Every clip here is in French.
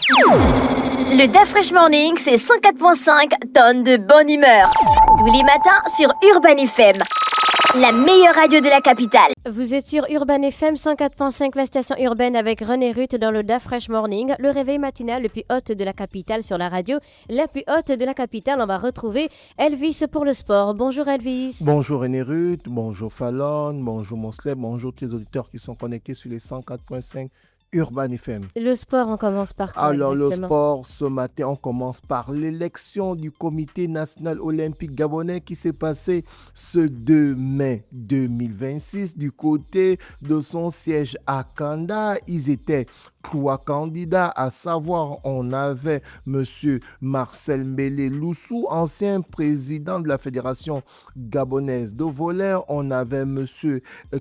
Le DAF Fresh Morning, c'est 104.5 tonnes de bonne humeur. Tous les matins sur Urban FM, la meilleure radio de la capitale. Vous êtes sur Urban FM 104.5, la station urbaine avec René Ruth dans le DAF Fresh Morning, le réveil matinal le plus haute de la capitale sur la radio. La plus haute de la capitale, on va retrouver Elvis pour le sport. Bonjour Elvis. Bonjour René Ruth, bonjour Fallon, bonjour Monsley, bonjour tous les auditeurs qui sont connectés sur les 104.5 Urban FM. Le sport, on commence par quoi Alors exactement? le sport, ce matin, on commence par l'élection du Comité national olympique gabonais qui s'est passée ce 2 mai 2026 du côté de son siège à Kanda. Ils étaient 3 candidats, à savoir on avait M. Marcel Mbele Loussou, ancien président de la Fédération gabonaise de volley. On avait M.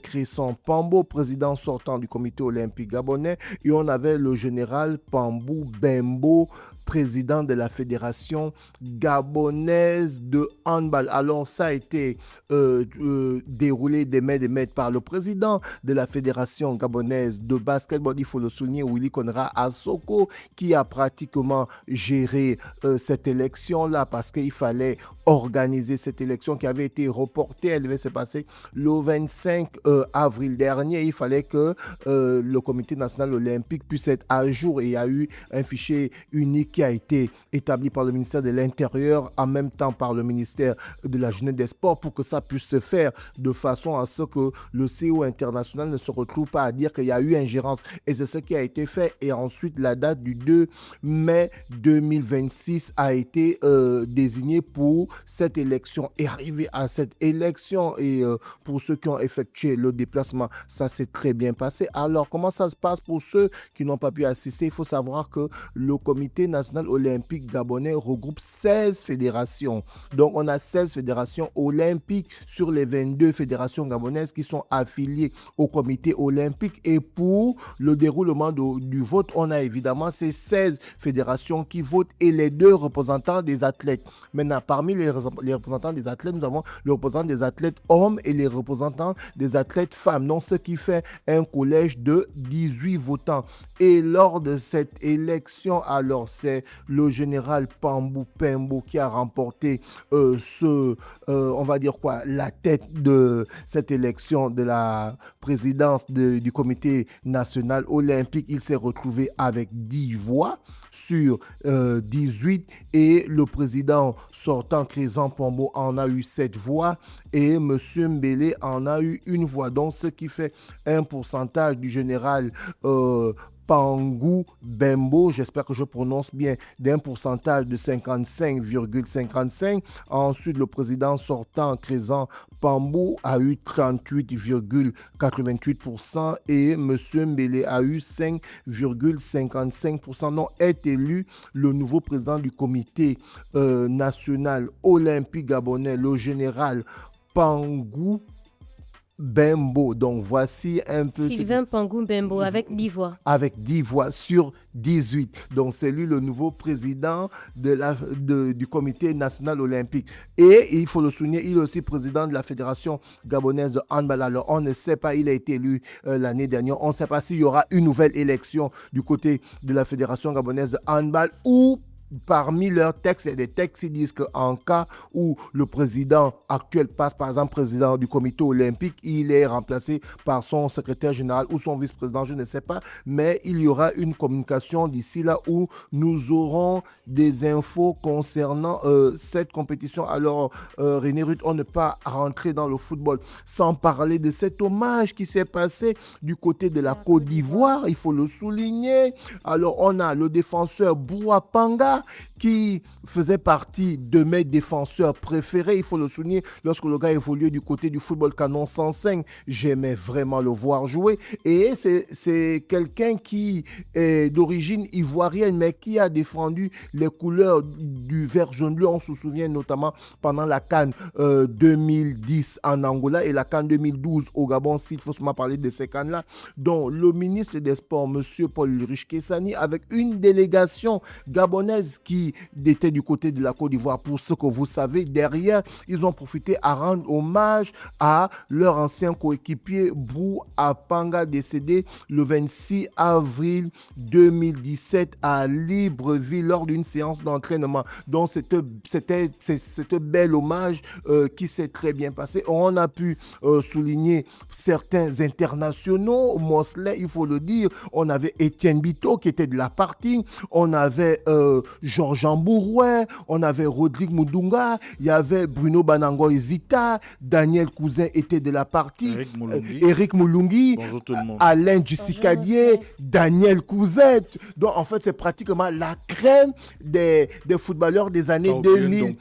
Cresson Pambo, président sortant du Comité olympique gabonais. Et on avait le général Pambou Bembo, président de la Fédération gabonaise de handball. Alors ça a été déroulé des maîtres par le président de la Fédération gabonaise de basketball, il faut le souligner, Willy Konra Asoko, qui a pratiquement géré cette élection-là parce qu'il fallait organiser cette élection qui avait été reportée. Elle devait se passer le 25 avril dernier. Il fallait que le Comité national olympique puisse être à jour et il y a eu un fichier unique qui a été établi par le ministère de l'Intérieur en même temps par le ministère de la Jeunesse et des Sports pour que ça puisse se faire de façon à ce que le CO international ne se retrouve pas à dire qu'il y a eu ingérence. Et c'est ce qui a été fait. Et ensuite, la date du 2 mai 2026 a été désignée pour cette élection. Et arrivé à cette élection, et pour ceux qui ont effectué le déplacement, ça s'est très bien passé. Alors, comment ça se passe pour ceux qui n'ont pas pu assister? Il faut savoir que le Comité national olympique gabonais regroupe 16 fédérations. Donc, on a 16 fédérations olympiques sur les 22 fédérations gabonaises qui sont affiliées au Comité olympique. Et pour le déroulement du vote, on a évidemment ces 16 fédérations qui votent et les 2 représentants des athlètes. Maintenant, parmi les représentants des athlètes, nous avons le représentant des athlètes hommes et les représentants des athlètes femmes. Donc, ce qui fait un collège de 18 votants. Et lors de cette élection, alors c'est le général Pambou Pembo qui a remporté on va dire quoi, la tête de cette élection de la présidence du Comité national olympique. Il s'est retrouvé avec 10 voix sur 18 et le président sortant Cresson Pambo en a eu 7 voix et M. Mbele en a eu 1 voix. Donc ce qui fait un pourcentage du général Pangou Bembo, j'espère que je prononce bien, d'un pourcentage de 55,55. Ensuite, le président sortant, Cresson Pambo, a eu 38,88% et M. Mbele a eu 5,55%. Donc, est élu le nouveau président du Comité national olympique gabonais, le général Pangou Bembo. Donc voici un peu... Sylvain Pangou Bembo avec 10 voix. Avec 10 voix sur 18. Donc c'est lui le nouveau président du Comité national olympique. Et il faut le souligner, il est aussi président de la Fédération gabonaise de handball. Alors on ne sait pas, il a été élu l'année dernière. On ne sait pas s'il y aura une nouvelle élection du côté de la Fédération gabonaise de handball ou parmi leurs textes, il y a des textes qui disent qu'en cas où le président actuel passe, par exemple, président du comité olympique, il est remplacé par son secrétaire général ou son vice-président, je ne sais pas, mais il y aura une communication d'ici là où nous aurons des infos concernant cette compétition. Alors, René Ruth, on ne peut pas rentrer dans le football sans parler de cet hommage qui s'est passé du côté de la Côte d'Ivoire, il faut le souligner. Alors, on a le défenseur Bouapanga qui faisait partie de mes défenseurs préférés. Il faut le souligner, lorsque le gars évoluait du côté du football canon 105, j'aimais vraiment le voir jouer. Et c'est quelqu'un qui est d'origine ivoirienne, mais qui a défendu les couleurs du vert jaune bleu. On se souvient notamment pendant la CAN 2010 en Angola et la CAN 2012 au Gabon, s'il faut seulement parler de ces CAN-là, dont le ministre des Sports, M. Paul Ulrich Kessani, avec une délégation gabonaise qui était du côté de la Côte d'Ivoire. Pour ce que vous savez, derrière, ils ont profité à rendre hommage à leur ancien coéquipier Brou Apanga, décédé le 26 avril 2017 à Libreville lors d'une séance d'entraînement. Donc c'était bel hommage qui s'est très bien passé. On a pu souligner certains internationaux, Mosley, il faut le dire. On avait Étienne Bito qui était de la partie, on avait Georges Ambourouet, on avait Rodrigue Moudunga, il y avait Bruno Banangoy Zita, Daniel Cousin était de la partie, Eric Moulungi, Alain Djussikadier, Daniel Cousin. Donc en fait c'est pratiquement la crème des footballeurs des années 2000.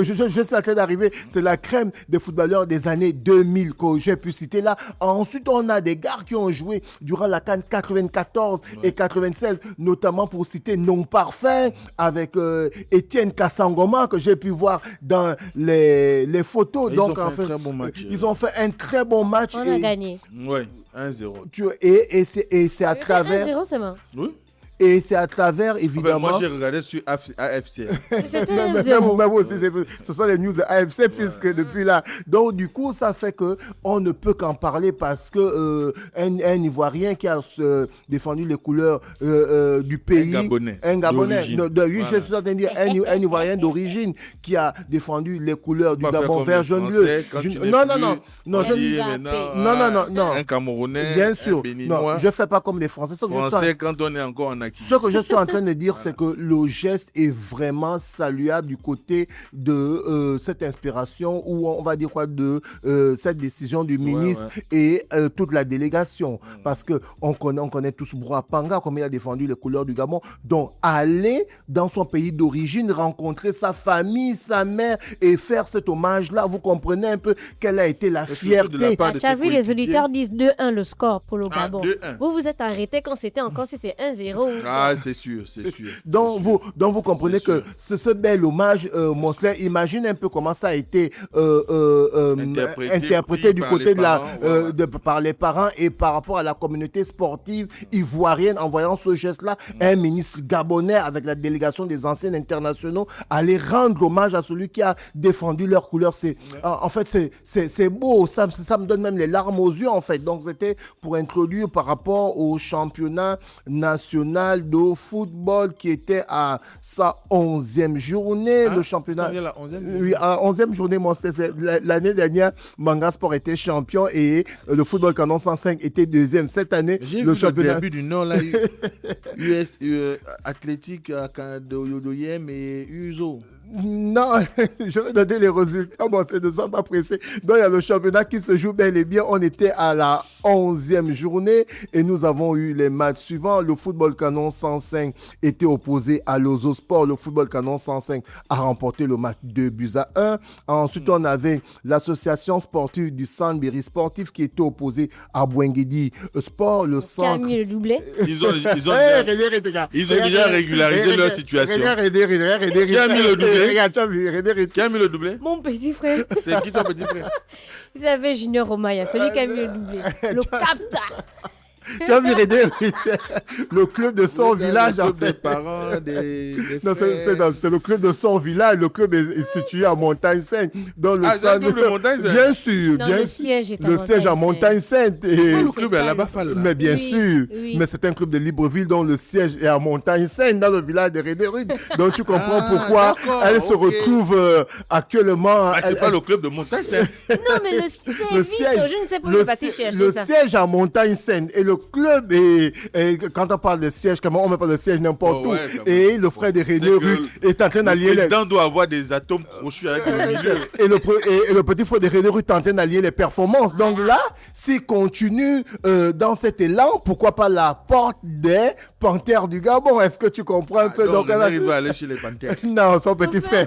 Je suis en train d'arriver, c'est la crème des footballeurs des années 2000 que j'ai pu citer là. Ensuite on a des gars qui ont joué durant la CAN 94 et 96, notamment pour citer Non Parfait avec Étienne Kassangoma que j'ai pu voir dans les photos. Donc en fait, ils ont fait un très bon match. On a gagné. Oui, 1-0. Et c'est à travers. 1-0 seulement. Oui. Et c'est à travers, évidemment... Moi, j'ai regardé sur AFC. C'était même aussi, ce sont les news de AFC, puisque depuis là... Donc, du coup, ça fait qu'on ne peut qu'en parler parce que un Ivoirien qui a défendu les couleurs du pays... Un Gabonais. Oui, je suis en train de dire un Ivoirien d'origine qui a défendu les couleurs du Gabon vert jaune bleu. Non. Un Camerounais, bien sûr. un Béninois. Non, je ne fais pas comme les Français. Français, quand on est encore en activité. Ce que je suis en train de dire, c'est que le geste est vraiment saluable du côté de cette inspiration ou on va dire quoi de cette décision du ministre et toute la délégation. Parce qu'on connaît tous Brou Apanga, comme il a défendu les couleurs du Gabon. Donc, aller dans son pays d'origine, rencontrer sa famille, sa mère et faire cet hommage-là, vous comprenez un peu quelle a été la fierté. Tu as vu, les auditeurs disent 2-1 le score pour le Gabon. 2-1. Vous vous êtes arrêté quand c'était encore si c'est 1-0. Ah, c'est sûr. Donc vous comprenez que ce bel hommage, Mosley, imagine un peu comment ça a été interprété du côté par les parents et par rapport à la communauté sportive ivoirienne en voyant ce geste-là. Un ministre gabonais avec la délégation des anciens internationaux aller rendre hommage à celui qui a défendu leurs couleurs. En fait, c'est beau, ça me donne même les larmes aux yeux en fait. Donc c'était pour introduire par rapport au championnat national de football qui était à sa 11e journée. Le championnat. Ça vient la 11e Oui, à 11e journée, l'année dernière, Manga Sport était champion et le football canon 105 était deuxième. Cette année, le championnat. J'ai vu le début du Nord, là, US Athletic, Yodoyem et Uzo. Non, je vais donner les résultats. Bon, c'est de ça pas pressé. Donc, il y a le championnat qui se joue bel et bien. On était à la 11e journée et nous avons eu les matchs suivants. Le football canon 105 était opposé à l'Ozo Sport. Le football canon 105 a remporté le match 2-1. Ensuite, on avait l'association sportive du Sandberry Sportif qui était opposée à Bouengedi Sport. Le centre. Qui a mis le doublé. Ils ont déjà régularisé leur situation. Qui a mis le doublé? Qui a mis le doublé? Mon petit frère. C'est qui ton petit frère? Il s'appelle Junior Romaya, celui qui a mis le doublé. Le capta. Tu as vu le club de son village en fait. Des parents, des non, c'est le club de son village. Le club est situé à Montagne-Sainte. Dans le c'est un club de Montagne-Sainte? Bien sûr. Non, bien le sûr. siège est à le siège à Montagne-Sainte. Le club est à la Bafale. Mais bien sûr. Oui. Mais c'est un club de Libreville dont le siège est à Montagne-Sainte, dans le village de Rédérud. Donc tu comprends pourquoi elle se retrouve actuellement. C'est pas le club de Montagne-Sainte. Non, mais le siège, je ne sais pas où il est parti chercher le ça. siège à Montagne-Sainte et le club quand on parle de siège, comment on met pas le siège n'importe où. Et le frère de René Ruth est en train d'allier. Le président doit avoir des atomes crochus avec le milieu. Et le petit frère de René Ruth est en train d'allier les performances. Donc là, s'il continue dans cet élan, pourquoi pas la porte des Panthères du Gabon? Est-ce que tu comprends un peu? Donc on arrive à aller chez les Panthères. Non, son petit frère.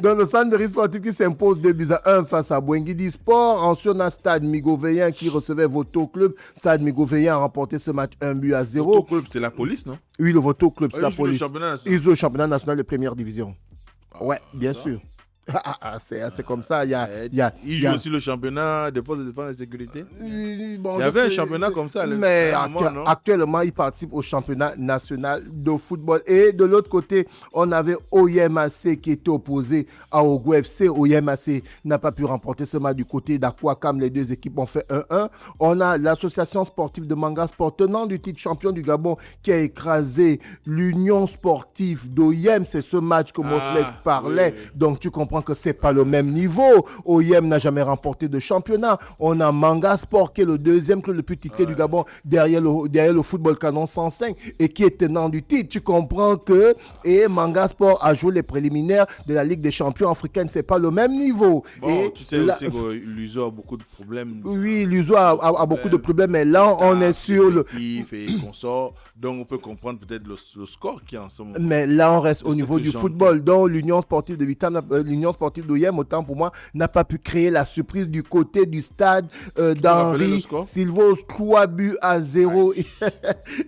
Dans le Sandberry Sportif qui s'impose 2-1 face à Bouengidi Sport. Ensuite, on a Stade Migoveyen qui recevait Voto Club. Stade Migoveyen a remporté ce match 1-0. Voto Club, c'est la police, non? Oui, le Voto Club, c'est la ils jouent police. le championnat national. Ils jouent le championnat national de première division. Ouais, bien sûr. C'est comme ça. Il joue aussi le championnat de forces de défense et de sécurité. Bon, il y avait un championnat comme ça. Mais actuellement, il participe au championnat national de football. Et de l'autre côté, on avait OYMAC qui était opposé à Ogo FC. OYMAC n'a pas pu remporter ce match du côté d'Aquacam. Les deux équipes ont fait 1-1. On a l'association sportive de Manga Sport, tenant du titre champion du Gabon, qui a écrasé l'Union sportive d'OYM. C'est ce match que Mosley parlait. Oui. Donc, tu comprends que c'est pas le même niveau. OYM n'a jamais remporté de championnat. On a Manga Sport qui est le deuxième club le plus titré du Gabon derrière le Football Canon 105 et qui est tenant du titre. Tu comprends que Manga Sport a joué les préliminaires de la Ligue des champions africaine. C'est pas le même niveau. Bon, et tu sais aussi que l'USO a beaucoup de problèmes. Oui, l'USO a beaucoup de problèmes, mais là on est sur le et consort. Donc on peut comprendre peut-être le score qui est en ce moment. Mais là on reste au niveau du football. Donc l'Union sportive de Vitam, l'Union sportive d'OYM, autant pour moi, n'a pas pu créer la surprise du côté du stade d'Henri Silvos, 3-0.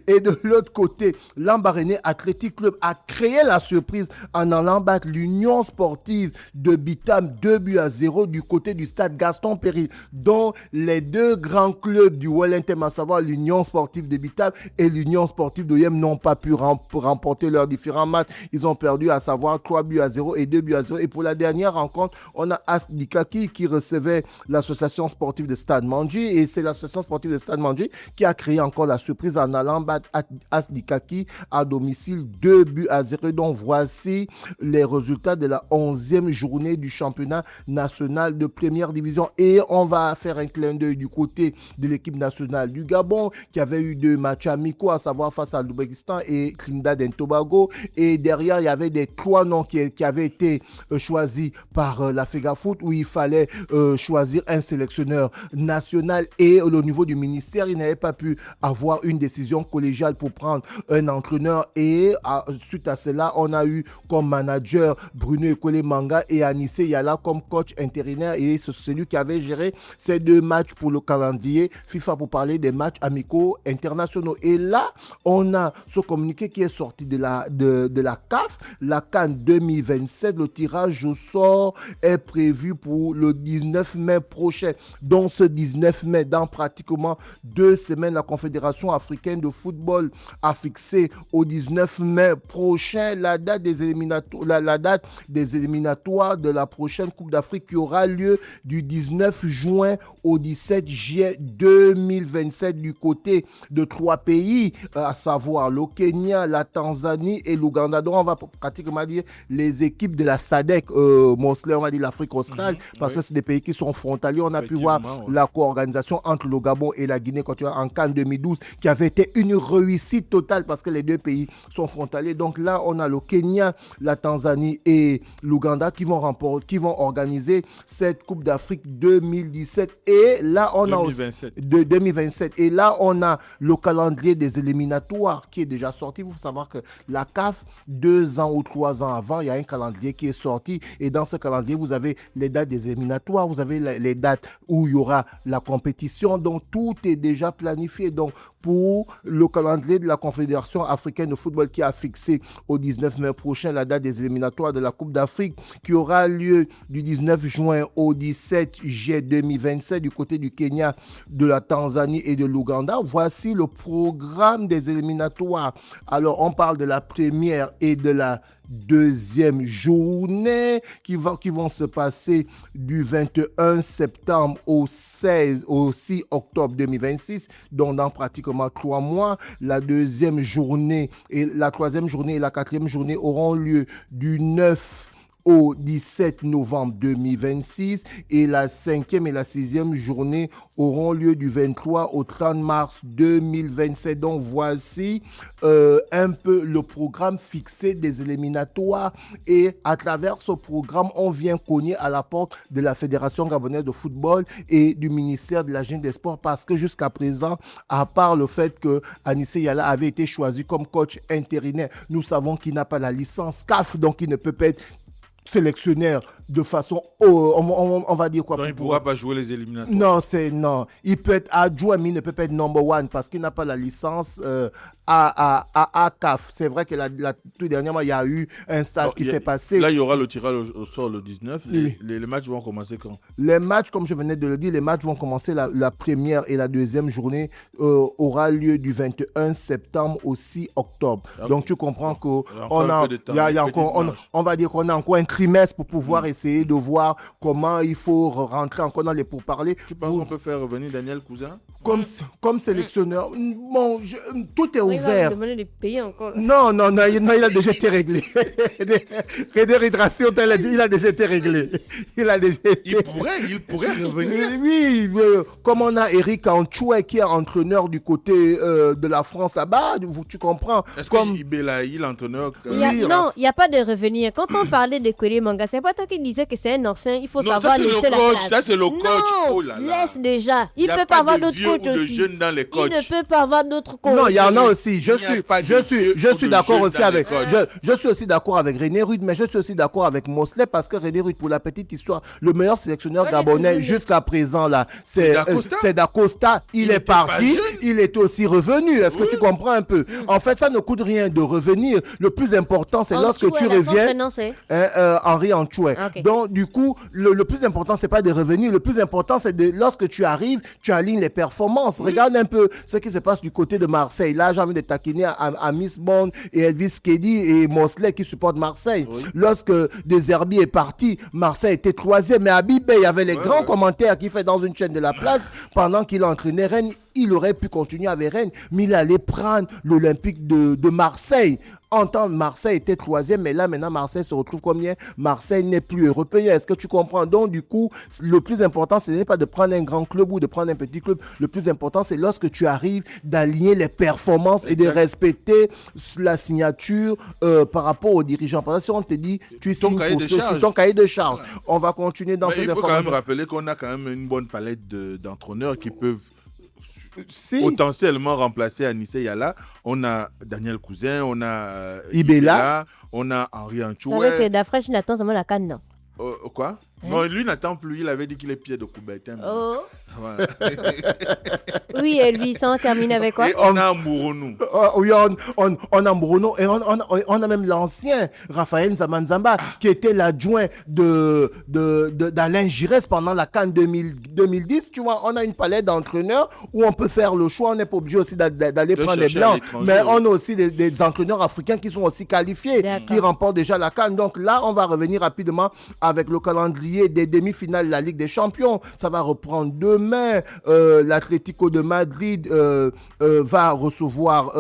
Et de l'autre côté, l'Ambaréné Athletic Club a créé la surprise en allant battre l'Union sportive de Bitam 2-0 du côté du stade Gaston Péril, dont les deux grands clubs du Wellington, à savoir l'Union sportive de Bitam et l'Union sportive d'OYM, n'ont pas pu remporter leurs différents matchs. Ils ont perdu, à savoir 3-0 et 2-0. Et pour la dernière rencontre, on a Asdikaki qui recevait l'association sportive de Stade Mandji, et c'est l'association sportive de Stade Mandji qui a créé encore la surprise en allant battre Asdikaki à domicile 2-0. Donc voici les résultats de la 11e journée du championnat national de première division. Et on va faire un clin d'œil du côté de l'équipe nationale du Gabon qui avait eu 2 matchs amicaux, à savoir face à l'Ouzbékistan et Trinidad et Tobago. Et derrière, il y avait des 3 noms qui avaient été choisis par la FEGAFOOT, où il fallait choisir un sélectionneur national, et au niveau du ministère, il n'avait pas pu avoir une décision collégiale pour prendre un entraîneur, et suite à cela, on a eu comme manager Bruno Ekole Manga et Anissé Yala comme coach intérimaire, et c'est celui qui avait géré ces 2 matchs pour le calendrier FIFA pour parler des matchs amicaux internationaux. Et là, on a ce communiqué qui est sorti de la CAF, la CAN 2027. Le tirage au sort est prévu pour le 19 mai prochain. Donc ce 19 mai, dans pratiquement 2 semaines, la Confédération africaine de football a fixé au 19 mai prochain la date des éliminatoires de la prochaine Coupe d'Afrique qui aura lieu du 19 juin au 17 juillet 2027 du côté de 3 pays, à savoir le Kenya, la Tanzanie et l'Ouganda. Donc on va pratiquement dire les équipes de la SADC, Mosley, on va dire l'Afrique australe, parce que c'est des pays qui sont frontaliers. On a pu voir la co-organisation entre le Gabon et la Guinée en CAN 2012 qui avait été une réussite totale parce que les 2 pays sont frontaliers. Donc là, on a le Kenya, la Tanzanie et l'Ouganda qui vont organiser cette Coupe d'Afrique 2017. Et là, on 2027. De 2027. Et là, on a le calendrier des éliminatoires qui est déjà sorti. Il faut savoir que la CAF, 2 ans ou 3 ans avant, il y a un calendrier qui est sorti. Et dans ce calendrier, vous avez les dates des éliminatoires, vous avez les dates où il y aura la compétition. Donc, tout est déjà planifié. Donc, pour le calendrier de la Confédération africaine de football qui a fixé au 19 mai prochain la date des éliminatoires de la Coupe d'Afrique qui aura lieu du 19 juin au 17 juillet 2027 du côté du Kenya, de la Tanzanie et de l'Ouganda. Voici le programme des éliminatoires. Alors, on parle de la première et de la 2e journée qui vont se passer du 21 septembre au 6 octobre 2026, donc dans pratiquement 3 mois. La 2e journée et la 3e journée et la 4e journée auront lieu du 9 au 17 novembre 2026 et la 5e et la 6e journée auront lieu du 23 au 30 mars 2027. Donc voici un peu le programme fixé des éliminatoires, et à travers ce programme, on vient cogner à la porte de la Fédération gabonaise de football et du ministère de la Jeunesse des Sports, parce que jusqu'à présent, à part le fait que Anissé Yala avait été choisi comme coach intérimaire, nous savons qu'il n'a pas la licence CAF, donc il ne peut pas être sélectionneur de façon, on va dire quoi? Donc, il ne pourra pas jouer les éliminatoires. Non. Il peut être adjoint, mais il ne peut pas être number one parce qu'il n'a pas la licence à CAF. C'est vrai que tout dernièrement, il y a eu un stage qui s'est passé. Là, il y aura le tirage au sort le 19. Les matchs vont commencer quand? Les matchs, comme je venais de le dire, les matchs vont commencer la première et la deuxième journée aura lieu du 21 septembre au 6 octobre. Okay. Donc, tu comprends qu'on va dire qu'on a encore un trimestre pour pouvoir essayer de voir comment il faut rentrer encore dans les pourparlers. Tu penses qu'on peut faire revenir Daniel Cousin? Comme sélectionneur, bon, tout est ouvert. Il va demander de payer encore. Non, il a déjà été réglé. René Hydratation, il a déjà été réglé. Il pourrait revenir. Oui, comme on a Eric Antoué qui est entraîneur du côté de la France là-bas, tu comprends. Est-ce qu'il l'entraîneur? Non, il n'y a pas de revenir. Quand on parlait de Kweli Manga, c'est pas toi qui disais que c'est un ancien, il faut savoir laisser la place. Ça, c'est le coach. Non, laisse déjà. Il ne peut pas avoir d'autres coachs aussi. Il ne peut pas avoir d'autres coachs. Non, il y en a aussi. Je suis d'accord aussi avec. Je suis aussi d'accord avec René Rude, mais je suis aussi d'accord avec Mosley parce que René Rude, pour la petite histoire, le meilleur sélectionneur gabonais jusqu'à présent là, c'est Dacosta. Il est parti, il est aussi revenu. Est-ce que tu comprends un peu? En fait, ça ne coûte rien de revenir. Le plus important, c'est lorsque tu reviens. Henri Antoué. Okay. Donc, du coup, le plus important, c'est pas de revenir. Le plus important, c'est lorsque tu arrives, tu alignes les performances. Regarde un peu ce qui se passe du côté de Marseille. Là, j'ai envie de taquiner à Miss Bond et Elvis Keddy et Mosley qui supportent Marseille. Oui. Lorsque Deserbi est parti, Marseille était 3e. Mais Habibé, il y avait les grands commentaires qu'il fait dans une chaîne de la place pendant qu'il entraînait Rennes. Il aurait pu continuer avec Rennes, mais il allait prendre l'Olympique de Marseille. En temps, Marseille était 3e, mais là, maintenant, Marseille se retrouve combien? Marseille n'est plus européen. Est-ce que tu comprends? Donc, du coup, le plus important, ce n'est pas de prendre un grand club ou de prendre un petit club. Le plus important, c'est lorsque tu arrives d'aligner les performances et de respecter la signature par rapport aux dirigeants. Parce que si on te dit, tu signes ton cahier de charge. On va continuer dans ces informations. Il faut quand même rappeler qu'on a quand même une bonne palette d'entraîneurs qui peuvent potentiellement remplacer Anissé Yala. On a Daniel Cousin, on a Ibela, on a Henri Antoué. C'est vrai que Dafresh n'attend seulement la canne, non? Quoi? Non, lui n'attend plus. Il avait dit qu'il est pied de Coubertin. Oh. Ouais. Oui, Elvis, on termine avec quoi? Et on a Mbourounou. Oui, on a Mbourounou et on a même l'ancien Raphaël Zamanzamba qui était l'adjoint d'Alain Giresse pendant la CAN 2010. Tu vois, on a une palette d'entraîneurs où on peut faire le choix. On n'est pas obligé aussi d'aller prendre les blancs. Mais on a aussi des entraîneurs africains qui sont aussi qualifiés, qui remportent déjà la CAN. Donc là, on va revenir rapidement avec le calendrier des demi-finales de la Ligue des Champions. Ça va reprendre demain. L'Atlético de Madrid va recevoir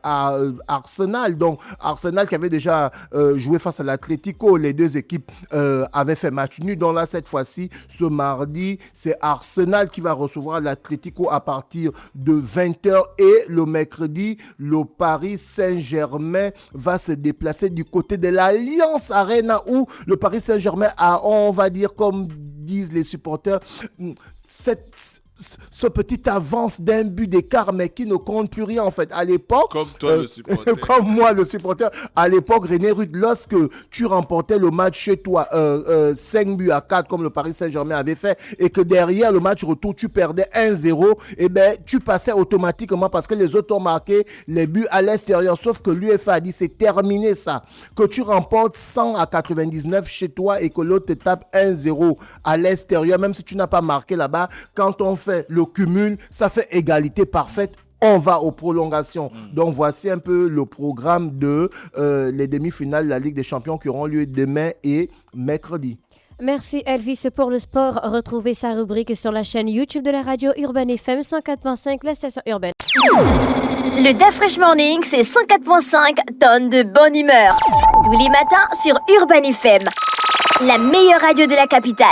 à Arsenal. Donc Arsenal qui avait déjà joué face à l'Atlético. Les deux équipes avaient fait match nul. Donc là, cette fois-ci, ce mardi, c'est Arsenal qui va recevoir l'Atlético à partir de 20h. Et le mercredi, le Paris Saint-Germain va se déplacer du côté de l'Alliance Arena où le Paris Saint-Germain a, on va dire, comme disent les supporters, ce petit avance d'un but d'écart, mais qui ne compte plus rien en fait. À l'époque, comme toi le supporter. Comme moi le supporter, à l'époque, René Rude, lorsque tu remportais le match chez toi 5 buts à 4 comme le Paris Saint-Germain avait fait, et que derrière le match retour, tu perdais 1-0, et ben tu passais automatiquement parce que les autres ont marqué les buts à l'extérieur. Sauf que l'UEFA a dit c'est terminé ça. Que tu remportes 100 à 99 chez toi et que l'autre te tape 1-0 à l'extérieur, même si tu n'as pas marqué là-bas, quand on fait le cumul, ça fait égalité parfaite. On va aux prolongations. Donc, voici un peu le programme de les demi-finales de la Ligue des Champions qui auront lieu demain et mercredi. Merci Elvis pour le sport. Retrouvez sa rubrique sur la chaîne YouTube de la radio Urban FM 104.5, la station urbaine. Le Dafresh Morning, c'est 104.5 tonnes de bonne humeur. Tous les matins sur Urban FM, la meilleure radio de la capitale.